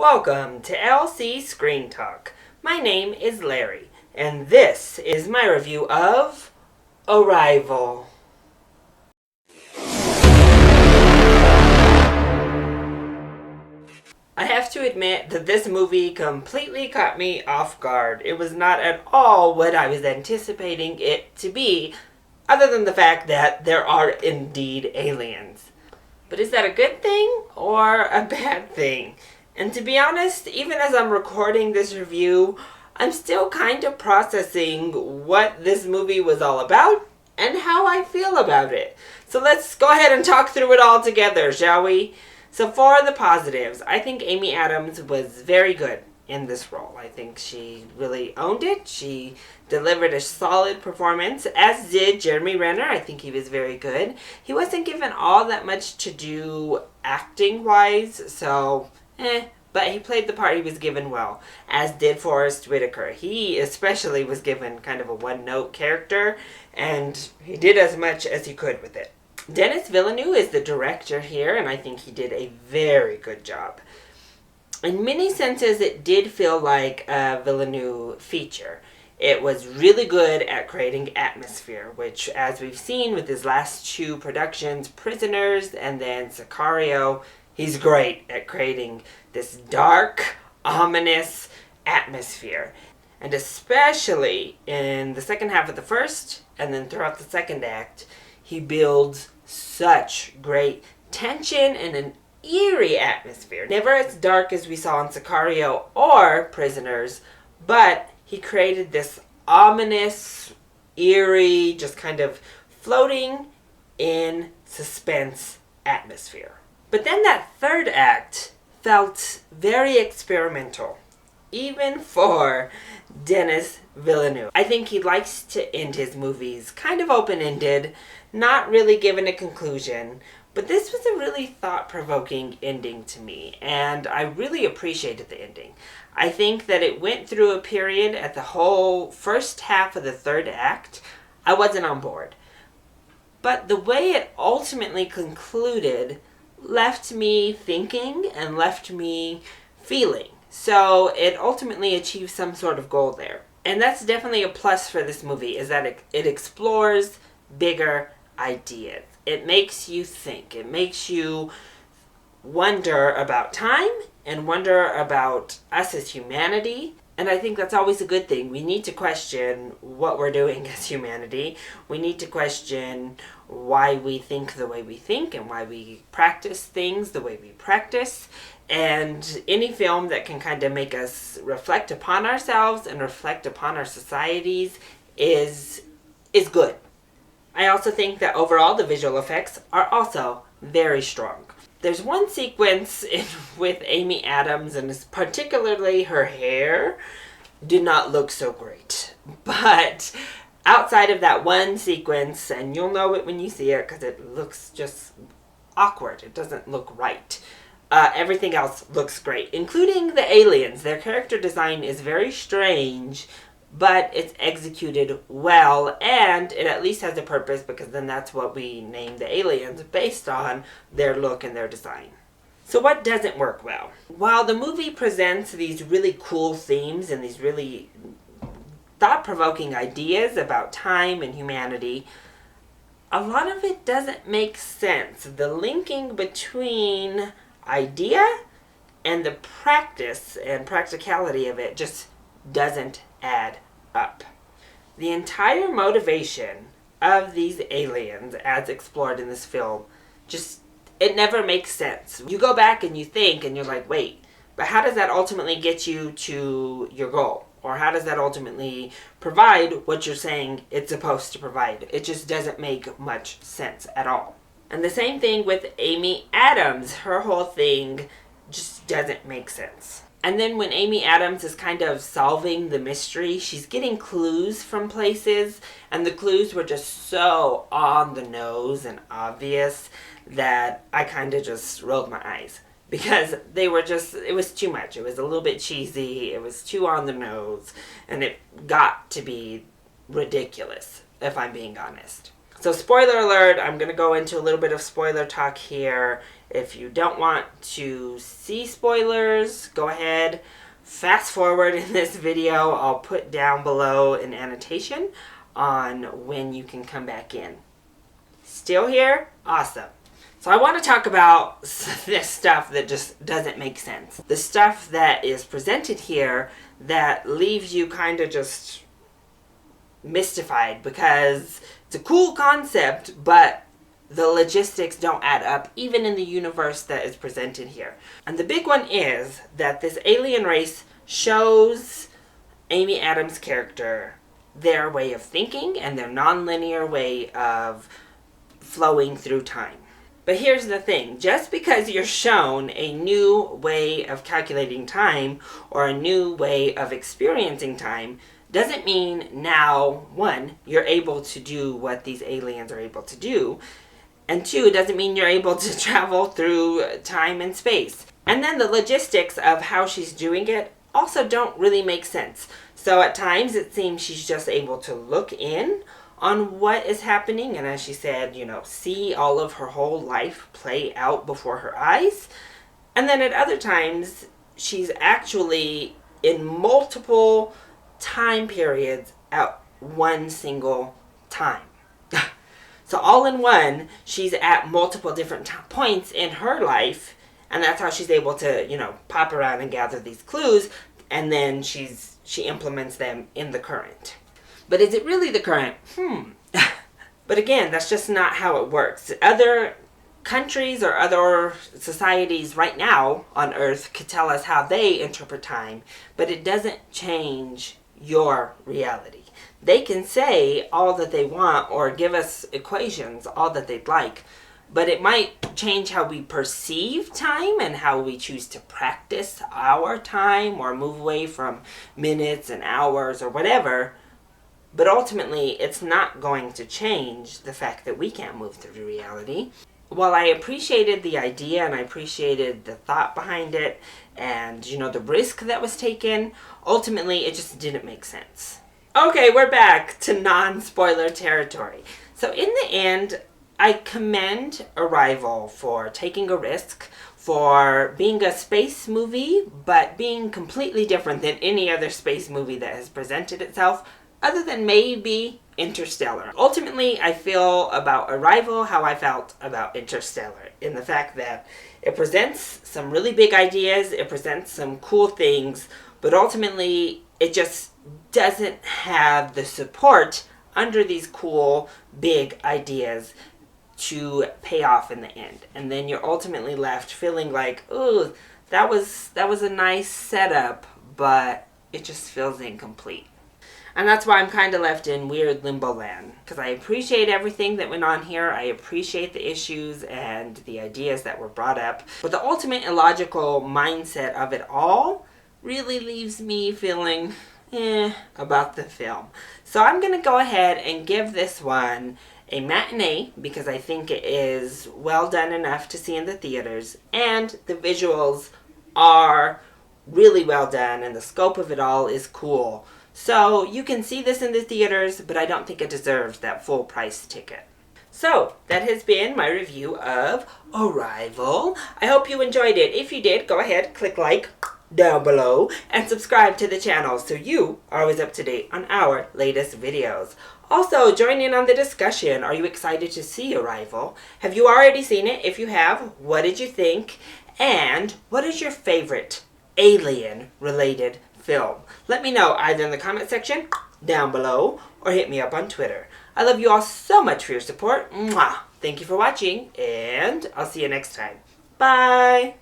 Welcome to LC Screen Talk. My name is Larry, and this is my review of Arrival. I have to admit that this movie completely caught me off guard. It was not at all what I was anticipating it to be, other than the fact that there are indeed aliens. But is that a good thing or a bad thing? And to be honest, even as I'm recording this review, I'm still kind of processing what this movie was all about and how I feel about it. So let's go ahead and talk through it all together, shall we? So for the positives, I think Amy Adams was very good in this role. I think she really owned it. She delivered a solid performance, as did Jeremy Renner. I think he was very good. He wasn't given all that much to do acting-wise, so but he played the part he was given well, as did Forrest Whitaker. He especially was given kind of a one-note character, and he did as much as he could with it. Denis Villeneuve is the director here, and I think he did a very good job. In many senses, it did feel like a Villeneuve feature. It was really good at creating atmosphere, which, as we've seen with his last two productions, Prisoners and then Sicario, he's great at creating this dark, ominous atmosphere. And especially in the second half of the first, and then throughout the second act, he builds such great tension and an eerie atmosphere. Never as dark as we saw in Sicario or Prisoners, but he created this ominous, eerie, just kind of floating in suspense atmosphere. But then that third act felt very experimental, even for Denis Villeneuve. I think he likes to end his movies kind of open-ended, not really given a conclusion, but this was a really thought-provoking ending to me, and I really appreciated the ending. I think that it went through a period at the whole first half of the third act. I wasn't on board. But the way it ultimately concluded left me thinking and left me feeling. So it ultimately achieved some sort of goal there. And that's definitely a plus for this movie, is that it explores bigger ideas. It makes you think. It makes you wonder about time and wonder about us as humanity. And I think that's always a good thing. We need to question what we're doing as humanity. We need to question why we think the way we think and why we practice things the way we practice. And any film that can kind of make us reflect upon ourselves and reflect upon our societies is good. I also think that overall the visual effects are also very strong. There's one sequence with Amy Adams, and particularly her hair did not look so great. But outside of that one sequence, and you'll know it when you see it because it looks just awkward. It doesn't look right. Everything else looks great, including the aliens. Their character design is very strange, but it's executed well, and it at least has a purpose, because then that's what we name the aliens based on their look and their design. So what doesn't work well? While the movie presents these really cool themes and these really thought-provoking ideas about time and humanity, a lot of it doesn't make sense. The linking between idea and the practice and practicality of it just doesn't add up. The entire motivation of these aliens, as explored in this film, it never makes sense. You go back and you think and you're like, wait, but how does that ultimately get you to your goal? Or how does that ultimately provide what you're saying it's supposed to provide? It just doesn't make much sense at all. And the same thing with Amy Adams. Her whole thing just doesn't make sense. And then when Amy Adams is kind of solving the mystery, she's getting clues from places, and the clues were just so on the nose and obvious that I kind of just rolled my eyes. Because it was too much. It was a little bit cheesy, it was too on the nose, and it got to be ridiculous, if I'm being honest. So spoiler alert, I'm going to go into a little bit of spoiler talk here, If you don't want to see spoilers, go ahead, fast forward in this video. I'll put down below an annotation on when you can come back in. Still here? Awesome. So I want to talk about this stuff that just doesn't make sense. The stuff that is presented here that leaves you kind of just mystified, because it's a cool concept, but the logistics don't add up, even in the universe that is presented here. And the big one is that this alien race shows Amy Adams' character their way of thinking and their non-linear way of flowing through time. But here's the thing, just because you're shown a new way of calculating time or a new way of experiencing time doesn't mean now, one, you're able to do what these aliens are able to do, and two, it doesn't mean you're able to travel through time and space. And then the logistics of how she's doing it also don't really make sense. So at times it seems she's just able to look in on what is happening, and as she said, see all of her whole life play out before her eyes. And then at other times, she's actually in multiple time periods at one single time. So all in one, she's at multiple different points in her life, and that's how she's able to, pop around and gather these clues, and then she implements them in the current. But is it really the current? But again, that's just not how it works. Other countries or other societies right now on Earth could tell us how they interpret time, but it doesn't change your reality. They can say all that they want or give us equations, all that they'd like, but it might change how we perceive time and how we choose to practice our time or move away from minutes and hours or whatever. But ultimately, it's not going to change the fact that we can't move through reality. While I appreciated the idea and I appreciated the thought behind it and, the risk that was taken, ultimately it just didn't make sense. Okay, we're back to non-spoiler territory. So in the end, I commend Arrival for taking a risk, for being a space movie, but being completely different than any other space movie that has presented itself, other than maybe Interstellar. Ultimately, I feel about Arrival how I felt about Interstellar, in the fact that it presents some really big ideas, it presents some cool things, but ultimately it just doesn't have the support under these cool, big ideas to pay off in the end. And then you're ultimately left feeling like, ooh, that was a nice setup, but it just feels incomplete. And that's why I'm kind of left in weird limbo land. Because I appreciate everything that went on here. I appreciate the issues and the ideas that were brought up. But the ultimate illogical mindset of it all really leaves me feeling about the film. So I'm going to go ahead and give this one a matinee, because I think it is well done enough to see in the theaters. And the visuals are really well done and the scope of it all is cool. So you can see this in the theaters, but I don't think it deserves that full price ticket. So that has been my review of Arrival. I hope you enjoyed it. If you did, go ahead, click like down below and subscribe to the channel so you are always up to date on our latest videos. Also, join in on the discussion. Are you excited to see Arrival? Have you already seen it? If you have, what did you think? And what is your favorite alien-related film? Let me know either in the comment section down below or hit me up on Twitter. I love you all so much for your support. Mwah! Thank you for watching, and I'll see you next time. Bye!